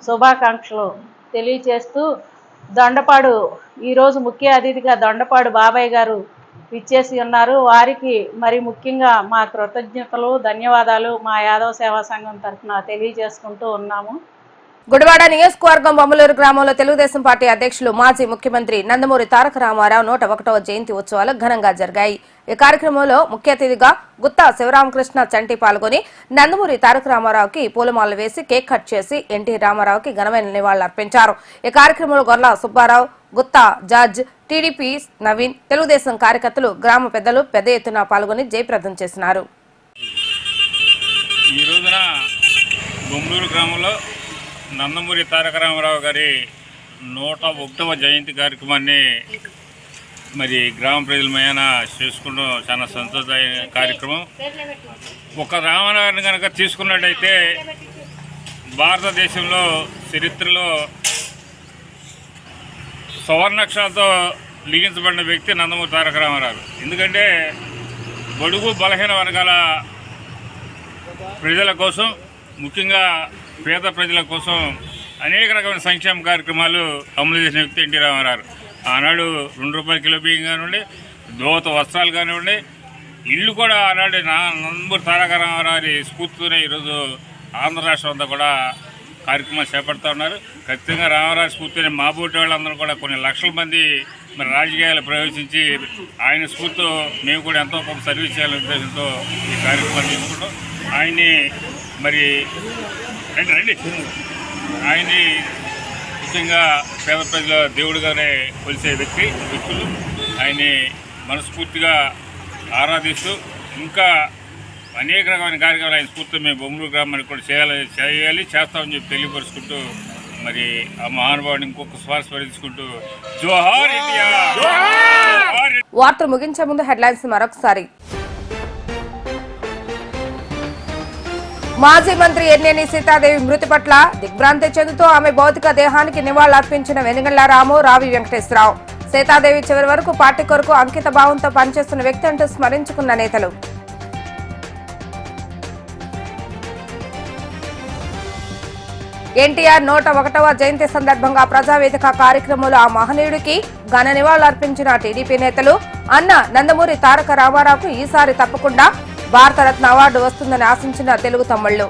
శుభాకాంక్షలు తెలియచేస్తూ దొండపాడు ఈరోజు ముఖ్య అతిథిగా దొండపాడు బాబాయ్ గారు ఇచ్చేసి ఉన్నారు. వారికి మరి ముఖ్యంగా మా కృతజ్ఞతలు ధన్యవాదాలు మా యాదవ సేవా సంఘం తరఫున తెలియజేసుకుంటూ ఉన్నాము. గుడివాడ నియోజకవర్గం బొమ్మలూరు గ్రామంలో తెలుగుదేశం పార్టీ అధ్యక్షులు మాజీ ముఖ్యమంత్రి నందమూరి తారక రామారావు 101వ జయంతి ఉత్సవాలు ఘనంగా జరిగాయి. ఈ కార్యక్రమంలో ముఖ్య అతిథిగా గుత్తా శివరామకృష్ణ చంటి పాల్గొని నందమూరి తారక రామారావుకి పూలమాలలు వేసి కేక్ కట్ చేసి ఎన్టీ రామారావుకి ఘనమైన నివాళులర్పించారు. ఈ కార్యక్రమంలో గొర్ల సుబ్బారావు, గుత్తా జార్జ్, టీడీపీ నవీన్, తెలుగుదేశం కార్యకర్తలు, గ్రామ పెద్దలు పెద్ద ఎత్తున పాల్గొని జయప్రదం చేసినారు. ఈ రోజున బొమ్మలూరు గ్రామంలో నందమూరి తారక రామారావు గారి 101వ జయంతి కార్యక్రమాన్ని మరి గ్రామ ప్రజలమైన చేసుకుంటూ చాలా సంతోషమైన కార్యక్రమం. ఒక రామారావుని కనుక తీసుకున్నట్టయితే భారతదేశంలో చరిత్రలో సువర్ణాక్షరాలతో లిఖించబడిన వ్యక్తి నందమూరి తారక రామారావు. ఎందుకంటే బడుగు బలహీన వర్గాల ప్రజల కోసం, ముఖ్యంగా పేద ప్రజల కోసం అనేక రకమైన సంక్షేమ కార్యక్రమాలు అమలు చేసిన వ్యక్తి ఎన్టీ రామారావు. ఆనాడు 2 రూపాయల కిలో బియ్యం కానివ్వండి, దోత వస్త్రాలు కానివ్వండి, ఇల్లు కూడా ఆనాడు నందమూరి తారక రామారావు స్ఫూర్తితోనే ఈరోజు ఆంధ్ర రాష్ట్రం అంతా కూడా కార్యక్రమాలు చేపడుతూ ఉన్నారు. ఖచ్చితంగా రామారావు స్ఫూర్తిని మాబోటి వాళ్ళందరూ కూడా కొన్ని లక్షల మంది మరి రాజకీయాలు ప్రవేశించి ఆయన స్ఫూర్తితో మేము కూడా ఎంతో కొంత సర్వీస్ చేయాలనే ఉద్దేశంతో ఈ కార్యక్రమాలు తీసుకుంటాం. ఆయన్ని మరి రండి ఆయన్ని ముఖ్యంగా పేద ప్రజల దేవుడిగానే కొలిసే వ్యక్తులు ఆయన్ని మనస్ఫూర్తిగా ఆరాధిస్తూ ఇంకా అనేక రకమైన కార్యక్రమాలు ఆయన స్ఫూర్తితో మేము బొమ్మలూరు గ్రామానికి కూడా చేయాలి చేస్తామని చెప్పి తెలియపరుచుకుంటూ మరి ఆ మహానుభావుని ఇంకొక శ్వాస స్మరించుకుంటూ జోహార్ ఇండియా. వార్తలు ముగించే ముందు హెడ్లైన్స్ మరొకసారి. మాజీ మంత్రి ఎర్నేని సీతాదేవి మృతి పట్ల దిగ్భ్రాంతి చెందుతూ ఆమె భౌతిక దేహానికి నివాళులర్పించిన వెనుగళ్ల రాము, రావి వెంకటేశ్వరరావు. సీతాదేవి చివరి వరకు పార్టీ కొరకు అంకిత భావంతో పనిచేస్తున్న వ్యక్తి అంటూ స్మరించుకున్న నేతలు. ఎన్టీఆర్ 101వ జయంతి సందర్భంగా ప్రజావేదిక కార్యక్రమంలో ఆ మహనీయుడికి ఘన నివాళులర్పించిన టీడీపీ నేతలు. అన్న నందమూరి తారక రామారావుకు ఈసారి తప్పకుండా భారతరత్న అవార్డు వస్తుందని ఆశించిన తెలుగు తమ్ముళ్లు.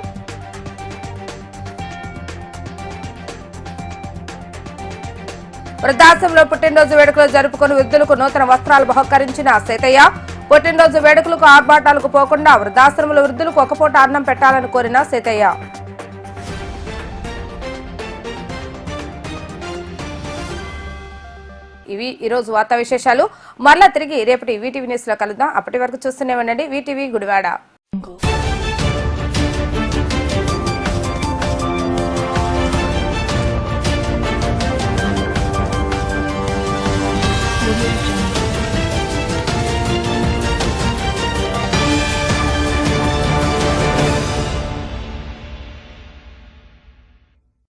వృద్ధాశ్రమంలో పుట్టినరోజు వేడుకలు జరుపుకుని వృద్ధులకు నూతన వస్త్రాలు బహుకరించిన సీతయ్య. పుట్టినరోజు వేడుకలకు ఆర్భాటాలకు పోకుండా వృద్ధాశ్రమంలో వృద్ధులకు ఒక పూట అన్నం పెట్టాలని కోరిన సీతయ్య. ఇవి ఈరోజు వార్తా విశేషాలు. మరలా తిరిగి రేపటి వీటీవీ న్యూస్ లో కలుద్దాం. అప్పటి వరకు చూస్తూనే ఉండండి వీటీవీ గుడివాడ.